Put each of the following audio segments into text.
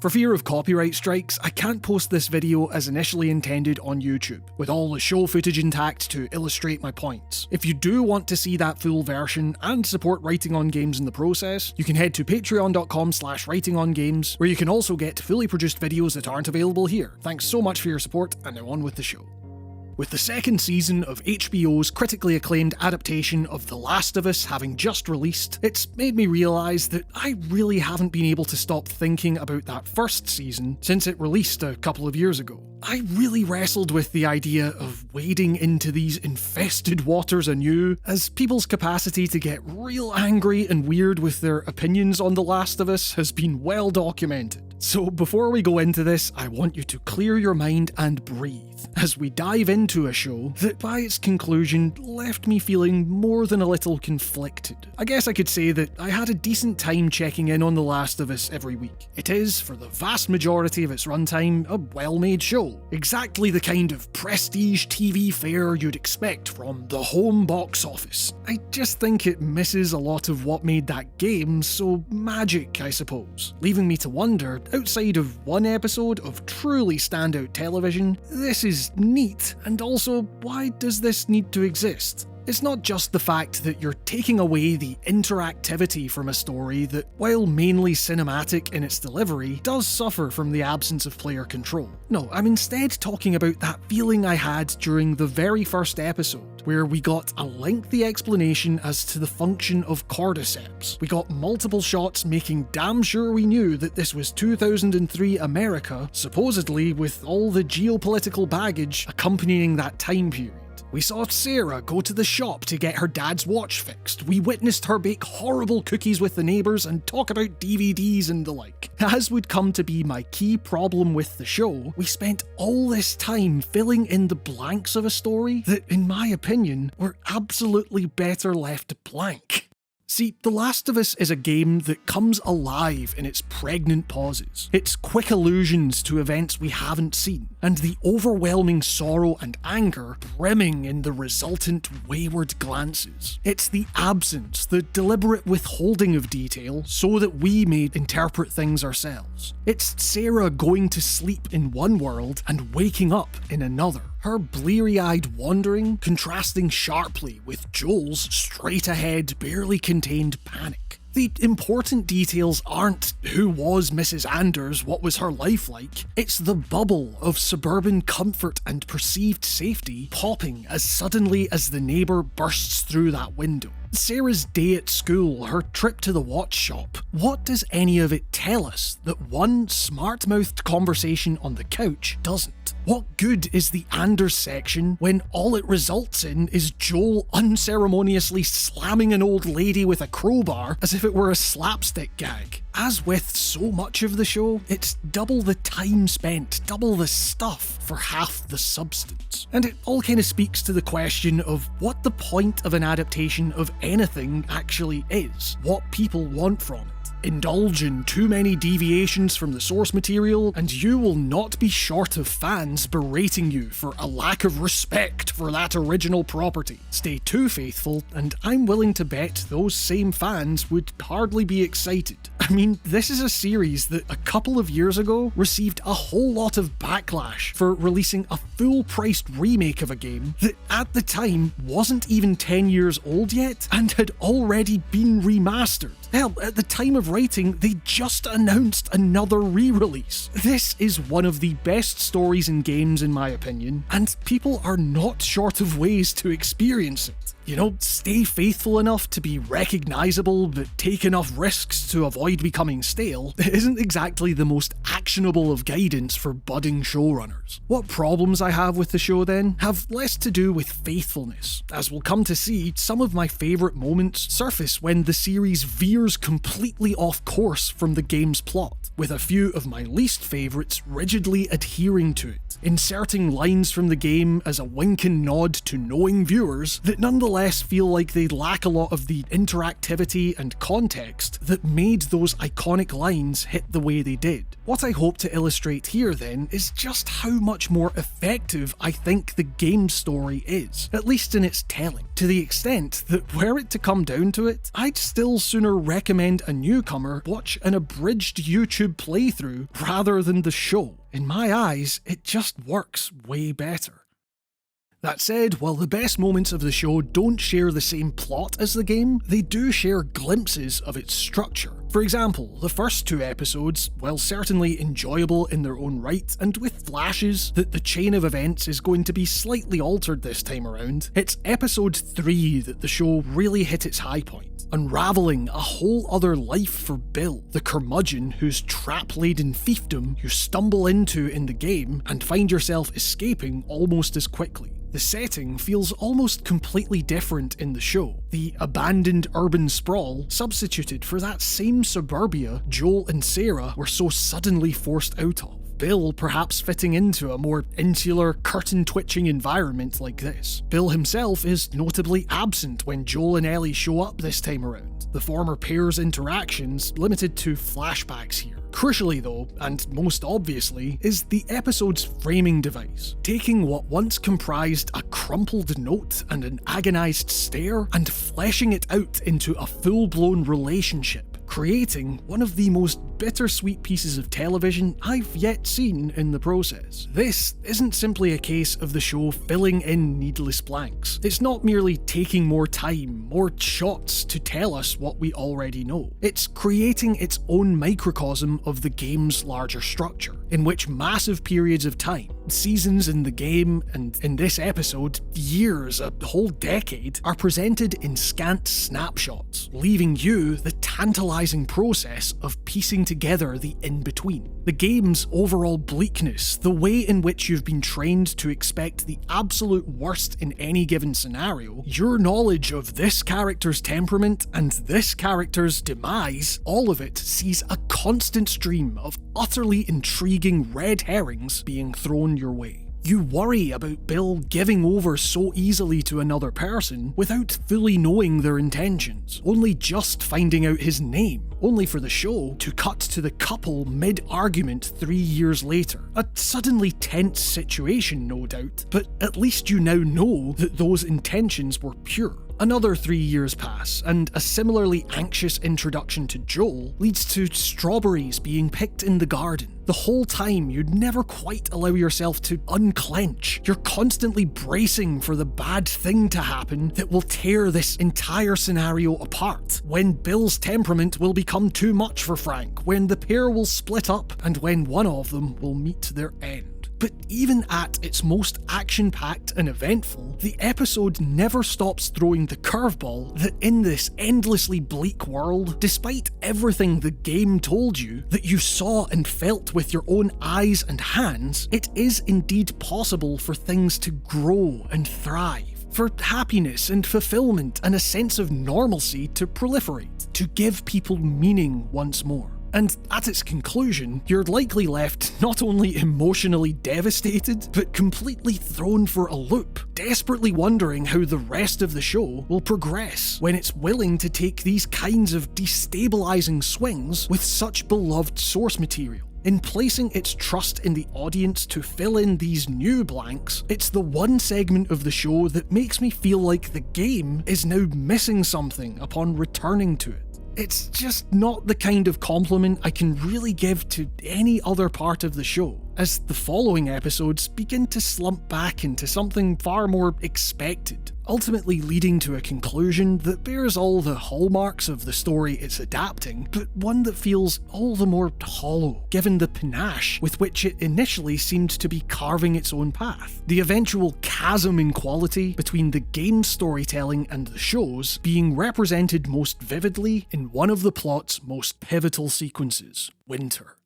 For fear of copyright strikes, I can't post this video as initially intended on YouTube, with all the show footage intact to illustrate my points. If you do want to see that full version and support Writing on Games in the process, you can head to patreon.com/writingongames, where you can also get fully produced videos that aren't available here. Thanks so much for your support, and now on with the show. With the second season of HBO's critically acclaimed adaptation of The Last of Us having just released, it's made me realise that I really haven't been able to stop thinking about that first season since it released a couple of years ago. I really wrestled with the idea of wading into these infested waters anew, as people's capacity to get real angry and weird with their opinions on The Last of Us has been well documented. So before we go into this, I want you to clear your mind and breathe as we dive into a show that by its conclusion left me feeling more than a little conflicted. I guess I could say that I had a decent time checking in on The Last of Us every week. It is, for the vast majority of its runtime, a well-made show. Exactly the kind of prestige TV fare you'd expect from the home box office. I just think it misses a lot of what made that game so magic, I suppose, leaving me to wonder, outside of one episode of truly standout television, this is neat, and also, why does this need to exist? It's not just the fact that you're taking away the interactivity from a story that, while mainly cinematic in its delivery, does suffer from the absence of player control. No, I'm instead talking about that feeling I had during the very first episode, where we got a lengthy explanation as to the function of cordyceps. We got multiple shots making damn sure we knew that this was 2003 America, supposedly with all the geopolitical baggage accompanying that time period. We saw Sarah go to the shop to get her dad's watch fixed. We witnessed her bake horrible cookies with the neighbours and talk about DVDs and the like. As would come to be my key problem with the show, we spent all this time filling in the blanks of a story that, in my opinion, were absolutely better left blank. See, The Last of Us is a game that comes alive in its pregnant pauses, its quick allusions to events we haven't seen, and the overwhelming sorrow and anger brimming in the resultant wayward glances. It's the absence, the deliberate withholding of detail so that we may interpret things ourselves. It's Sarah going to sleep in one world and waking up in another. Her bleary-eyed wandering contrasting sharply with Joel's straight-ahead, barely contained panic. The important details aren't who was Mrs. Anders, what was her life like, it's the bubble of suburban comfort and perceived safety popping as suddenly as the neighbour bursts through that window. Sarah's day at school, her trip to the watch shop. What does any of it tell us that one smart-mouthed conversation on the couch doesn't? What good is the Anders section when all it results in is Joel unceremoniously slamming an old lady with a crowbar as if it were a slapstick gag? As with so much of the show, it's double the time spent, double the stuff for half the substance. And it all kind of speaks to the question of what the point of an adaptation of anything actually is, what people want from it. Indulge in too many deviations from the source material, and you will not be short of fans berating you for a lack of respect for that original property. Stay too faithful, and I'm willing to bet those same fans would hardly be excited. I mean, this is a series that a couple of years ago received a whole lot of backlash for releasing a full-priced remake of a game that at the time wasn't even 10 years old yet and had already been remastered. Hell, at the time of writing, they just announced another re-release. This is one of the best stories in games in my opinion, and people are not short of ways to experience it. You know, stay faithful enough to be recognisable, but take enough risks to avoid becoming stale isn't exactly the most actionable of guidance for budding showrunners. What problems I have with the show then have less to do with faithfulness. As we'll come to see, some of my favourite moments surface when the series veers completely off course from the game's plot, with a few of my least favourites rigidly adhering to it, inserting lines from the game as a wink and nod to knowing viewers that nonetheless nonetheless feel like they lack a lot of the interactivity and context that made those iconic lines hit the way they did. What I hope to illustrate here then is just how much more effective I think the game's story is, at least in its telling, to the extent that were it to come down to it, I'd still sooner recommend a newcomer watch an abridged YouTube playthrough rather than the show. In my eyes, it just works way better. That said, while the best moments of the show don't share the same plot as the game, they do share glimpses of its structure. For example, the first 2 episodes, while certainly enjoyable in their own right, and with flashes that the chain of events is going to be slightly altered this time around, it's episode 3 that the show really hit its high point, unravelling a whole other life for Bill, the curmudgeon whose trap-laden fiefdom you stumble into in the game and find yourself escaping almost as quickly. The setting feels almost completely different in the show, the abandoned urban sprawl substituted for that same suburbia Joel and Sarah were so suddenly forced out of. Bill perhaps fitting into a more insular, curtain-twitching environment like this. Bill himself is notably absent when Joel and Ellie show up this time around, the former pair's interactions limited to flashbacks here. Crucially though, and most obviously, is the episode's framing device, taking what once comprised a crumpled note and an agonised stare and fleshing it out into a full-blown relationship, creating one of the most bittersweet pieces of television I've yet seen in the process. This isn't simply a case of the show filling in needless blanks. It's not merely taking more time, more shots to tell us what we already know. It's creating its own microcosm of the game's larger structure, in which massive periods of time, seasons in the game, and in this episode, years, a whole decade, are presented in scant snapshots, leaving you the tantalizing process of piecing together the in-between. The game's overall bleakness, the way in which you've been trained to expect the absolute worst in any given scenario, your knowledge of this character's temperament and this character's demise, all of it sees a constant stream of utterly intriguing red herrings being thrown your way. You worry about Bill giving over so easily to another person without fully knowing their intentions, only just finding out his name, only for the show to cut to the couple mid-argument 3 years later. A suddenly tense situation, no doubt, but at least you now know that those intentions were pure. Another 3 years pass, and a similarly anxious introduction to Joel leads to strawberries being picked in the garden. The whole time, you'd never quite allow yourself to unclench. You're constantly bracing for the bad thing to happen that will tear this entire scenario apart. When Bill's temperament will become too much for Frank, when the pair will split up, and when one of them will meet their end. But even at its most action-packed and eventful, the episode never stops throwing the curveball that in this endlessly bleak world, despite everything the game told you that you saw and felt with your own eyes and hands, it is indeed possible for things to grow and thrive, for happiness and fulfillment and a sense of normalcy to proliferate, to give people meaning once more. And at its conclusion, you're likely left not only emotionally devastated, but completely thrown for a loop, desperately wondering how the rest of the show will progress when it's willing to take these kinds of destabilizing swings with such beloved source material. In placing its trust in the audience to fill in these new blanks, it's the one segment of the show that makes me feel like the game is now missing something upon returning to it. It's just not the kind of compliment I can really give to any other part of the show, as the following episodes begin to slump back into something far more expected, ultimately leading to a conclusion that bears all the hallmarks of the story it's adapting, but one that feels all the more hollow, given the panache with which it initially seemed to be carving its own path. The eventual chasm in quality between the game's storytelling and the show's being represented most vividly in one of the plot's most pivotal sequences, Winter.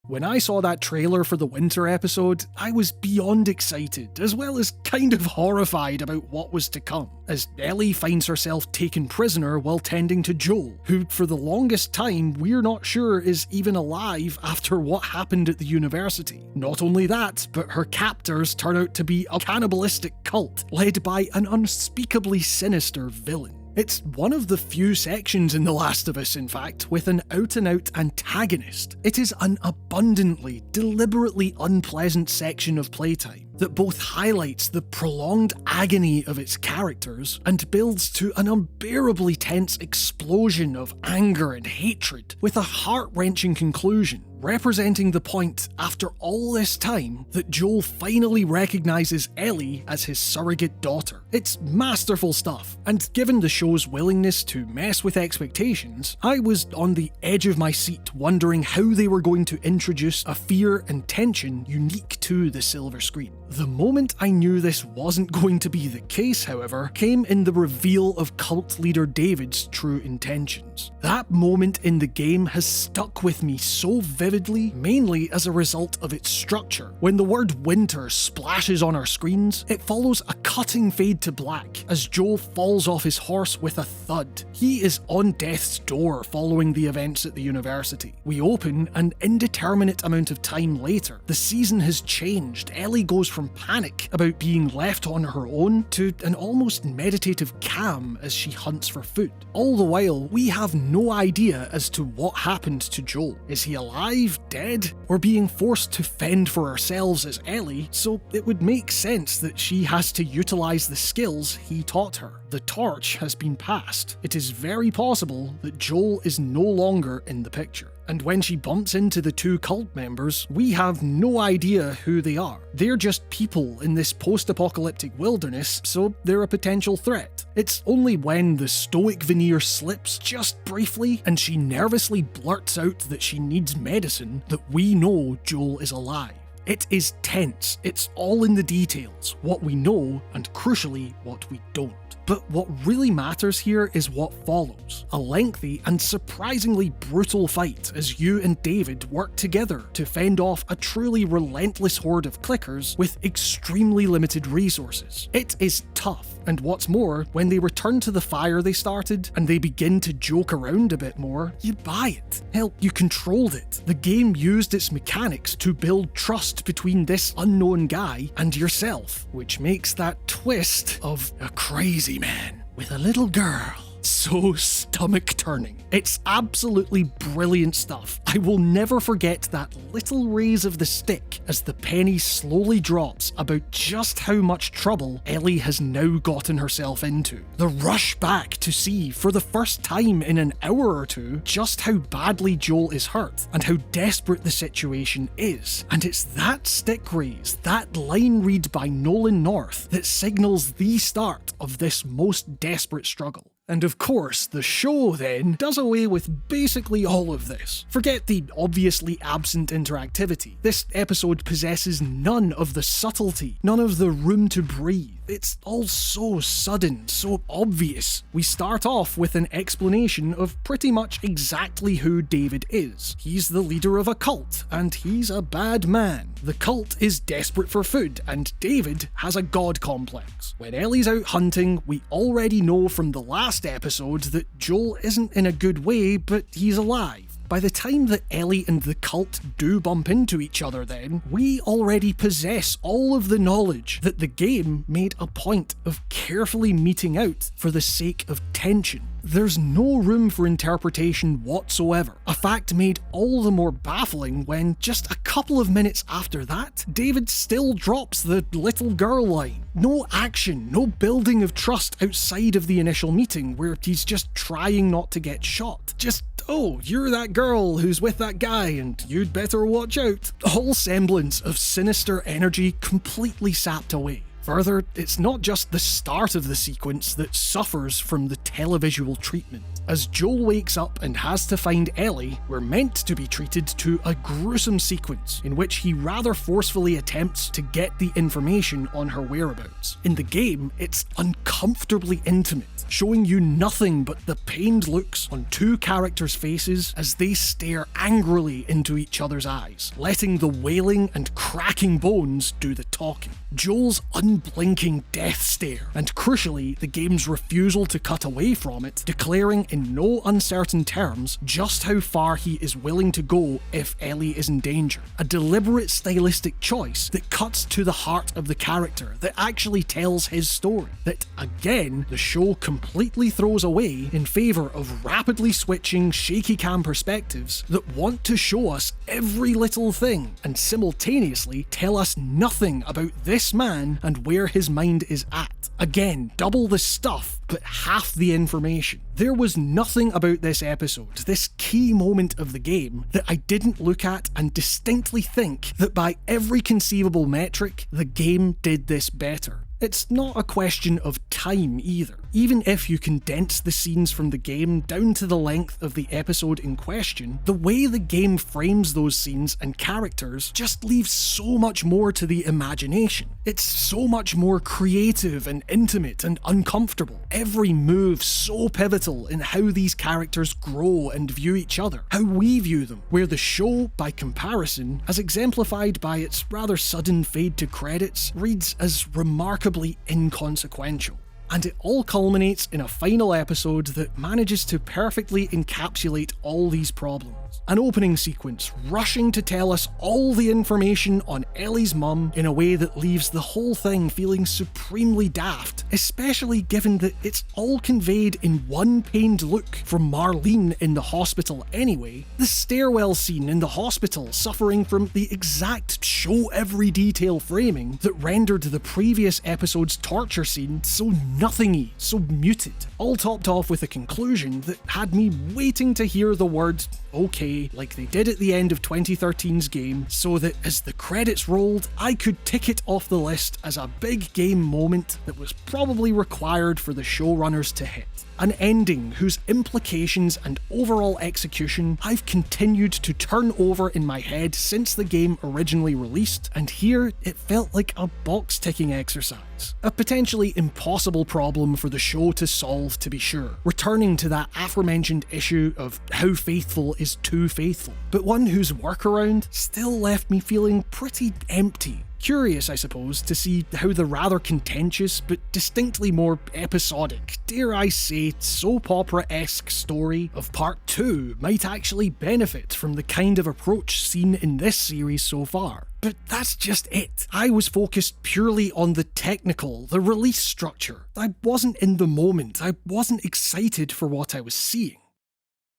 When I saw that trailer for the winter episode, I was beyond excited, as well as kind of horrified about what was to come, as Ellie finds herself taken prisoner while tending to Joel, who for the longest time we're not sure is even alive after what happened at the university. Not only that, but her captors turn out to be a cannibalistic cult, led by an unspeakably sinister villain. It's one of the few sections in The Last of Us, in fact, with an out-and-out antagonist. It is an abundantly, deliberately unpleasant section of playtime that both highlights the prolonged agony of its characters and builds to an unbearably tense explosion of anger and hatred, with a heart-wrenching conclusion, representing the point, after all this time, that Joel finally recognises Ellie as his surrogate daughter. It's masterful stuff, and given the show's willingness to mess with expectations, I was on the edge of my seat wondering how they were going to introduce a fear and tension unique to the silver screen. The moment I knew this wasn't going to be the case, however, came in the reveal of cult leader David's true intentions. That moment in the game has stuck with me so vividly, mainly as a result of its structure. When the word winter splashes on our screens, it follows a cutting fade to black as Joel falls off his horse with a thud. He is on death's door following the events at the university. We open an indeterminate amount of time later. The season has changed. Ellie goes from panic about being left on her own to an almost meditative calm as she hunts for food. All the while, we have no idea as to what happened to Joel. Is he alive, dead, or being forced to fend for ourselves as Ellie, so it would make sense that she has to utilise the skills he taught her. The torch has been passed. It is very possible that Joel is no longer in the picture. And when she bumps into the two cult members, we have no idea who they are. They're just people in this post-apocalyptic wilderness, so they're a potential threat. It's only when the stoic veneer slips just briefly and she nervously blurts out that she needs medicine that we know Joel is alive. It is tense. It's all in the details, what we know, and crucially, what we don't. But what really matters here is what follows. A lengthy and surprisingly brutal fight as you and David work together to fend off a truly relentless horde of clickers with extremely limited resources. It is tough, and what's more, when they return to the fire they started and they begin to joke around a bit more, you buy it. Hell, you controlled it. The game used its mechanics to build trust between this unknown guy and yourself, which makes that twist of a crazy man with a little girl so stomach-turning. It's absolutely brilliant stuff. I will never forget that little raise of the stick as the penny slowly drops about just how much trouble Ellie has now gotten herself into. The rush back to see, for the first time in an hour or two, just how badly Joel is hurt and how desperate the situation is. And it's that stick raise, that line read by Nolan North, that signals the start of this most desperate struggle. And of course, the show then does away with basically all of this. Forget the obviously absent interactivity. This episode possesses none of the subtlety, none of the room to breathe. It's all so sudden, so obvious. We start off with an explanation of pretty much exactly who David is. He's the leader of a cult, and he's a bad man. The cult is desperate for food, and David has a god complex. When Ellie's out hunting, we already know from the last episode that Joel isn't in a good way, but he's alive. By the time that Ellie and the cult do bump into each other then, we already possess all of the knowledge that the game made a point of carefully meting out for the sake of tension. There's no room for interpretation whatsoever, a fact made all the more baffling when, just a couple of minutes after that, David still drops the little girl line. No action, no building of trust outside of the initial meeting where he's just trying not to get shot. Just, oh, you're that girl who's with that guy and you'd better watch out. All semblance of sinister energy completely sapped away. Further, it's not just the start of the sequence that suffers from the televisual treatment. As Joel wakes up and has to find Ellie, we're meant to be treated to a gruesome sequence in which he rather forcefully attempts to get the information on her whereabouts. In the game, it's uncomfortably intimate, showing you nothing but the pained looks on two characters' faces as they stare angrily into each other's eyes, letting the wailing and cracking bones do the talking. Joel's unblinking death stare, and crucially, the game's refusal to cut away from it, declaring in no uncertain terms just how far he is willing to go if Ellie is in danger. A deliberate stylistic choice that cuts to the heart of the character, that actually tells his story, that again, the show completely throws away in favour of rapidly switching shaky cam perspectives that want to show us every little thing and simultaneously tell us nothing about this man and where his mind is at. Again, double the stuff, but half the information. There was nothing about this episode, this key moment of the game, that I didn't look at and distinctly think that by every conceivable metric, the game did this better. It's not a question of time either. Even if you condense the scenes from the game down to the length of the episode in question, the way the game frames those scenes and characters just leaves so much more to the imagination. It's so much more creative and intimate and uncomfortable. Every move so pivotal in how these characters grow and view each other, how we view them, where the show, by comparison, as exemplified by its rather sudden fade to credits, reads as remarkably inconsequential. And it all culminates in a final episode that manages to perfectly encapsulate all these problems. An opening sequence rushing to tell us all the information on Ellie's mum in a way that leaves the whole thing feeling supremely daft, especially given that it's all conveyed in one pained look from Marlene in the hospital anyway. The stairwell scene in the hospital suffering from the exact show every detail framing that rendered the previous episode's torture scene so nothingy, so muted, all topped off with a conclusion that had me waiting to hear the word okay, like they did at the end of 2013's game, so that as the credits rolled, I could tick it off the list as a big game moment that was probably required for the showrunners to hit. An ending whose implications and overall execution I've continued to turn over in my head since the game originally released, and here it felt like a box-ticking exercise. A potentially impossible problem for the show to solve, to be sure, returning to that aforementioned issue of how faithful is too faithful, but one whose workaround still left me feeling pretty empty. Curious, I suppose, to see how the rather contentious but distinctly more episodic, dare I say, soap opera-esque story of Part 2 might actually benefit from the kind of approach seen in this series so far. But that's just it. I was focused purely on the technical, the release structure. I wasn't in the moment. I wasn't excited for what I was seeing.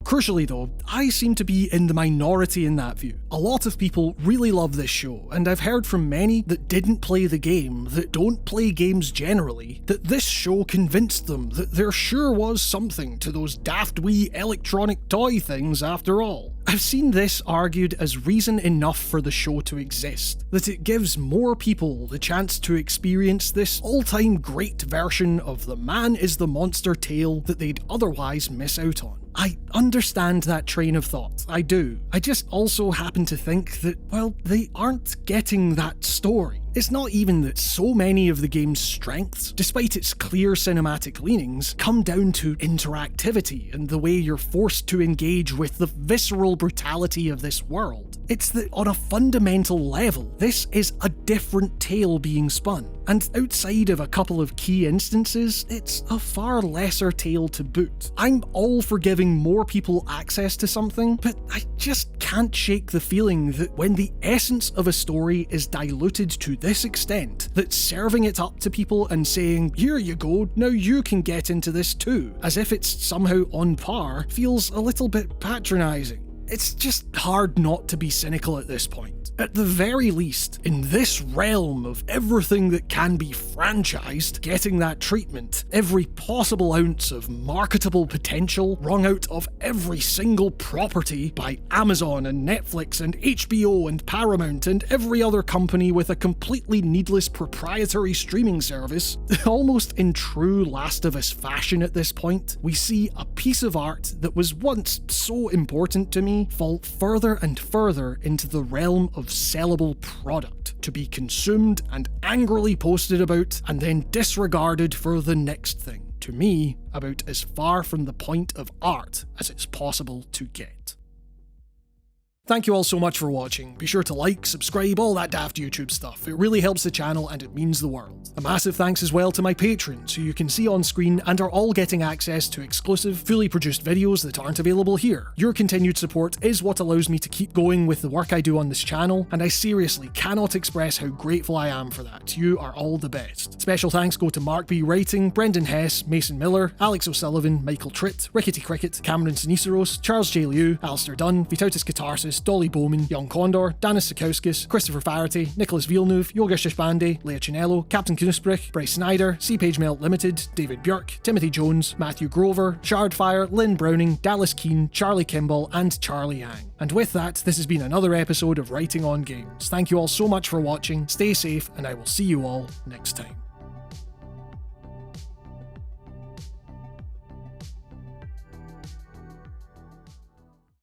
Crucially though, I seem to be in the minority in that view. A lot of people really love this show, and I've heard from many that didn't play the game, that don't play games generally, that this show convinced them that there sure was something to those daft wee electronic toy things after all. I've seen this argued as reason enough for the show to exist, that it gives more people the chance to experience this all-time great version of the man is the monster tale that they'd otherwise miss out on. I understand that train of thought, I do. I just also happen to think that, well, they aren't getting that story. It's not even that so many of the game's strengths, despite its clear cinematic leanings, come down to interactivity and the way you're forced to engage with the visceral brutality of this world. It's that on a fundamental level, this is a different tale being spun. And outside of a couple of key instances, it's a far lesser tale to boot. I'm all for giving more people access to something, but I just can't shake the feeling that when the essence of a story is diluted to this extent, that serving it up to people and saying, here you go, now you can get into this too, as if it's somehow on par, feels a little bit patronising. it's just hard not to be cynical at this point. At the very least, in this realm of everything that can be franchised getting that treatment, every possible ounce of marketable potential wrung out of every single property by Amazon and Netflix and HBO and Paramount and every other company with a completely needless proprietary streaming service, almost in true Last of Us fashion at this point, we see a piece of art that was once so important to me fall further and further into the realm of sellable product, to be consumed and angrily posted about and then disregarded for the next thing. To me, about as far from the point of art as it's possible to get. Thank you all so much for watching. Be sure to like, subscribe, all that daft YouTube stuff. It really helps the channel and it means the world. A massive thanks as well to my patrons, who you can see on screen and are all getting access to exclusive, fully produced videos that aren't available here. Your continued support is what allows me to keep going with the work I do on this channel, and I seriously cannot express how grateful I am for that. You are all the best. Special thanks go to Mark B. Writing, Brendan Hess, Mason Miller, Alex O'Sullivan, Michael Tritt, Rickety Cricket, Cameron Siniceros, Charles J. Liu, Alistair Dunn, Vitautis Catharsis, Dolly Bowman, Young Condor, Danis Sikowskis, Christopher Farity, Nicholas Villeneuve, Yogesh Deshpande, Leah Chinello, Captain Knussbrich, Bryce Snyder, C-Page Melt Limited, David Björk, Timothy Jones, Matthew Grover, Shardfire, Lynn Browning, Dallas Keane, Charlie Kimball, and Charlie Yang. And with that, this has been another episode of Writing on Games. Thank you all so much for watching, stay safe, and I will see you all next time.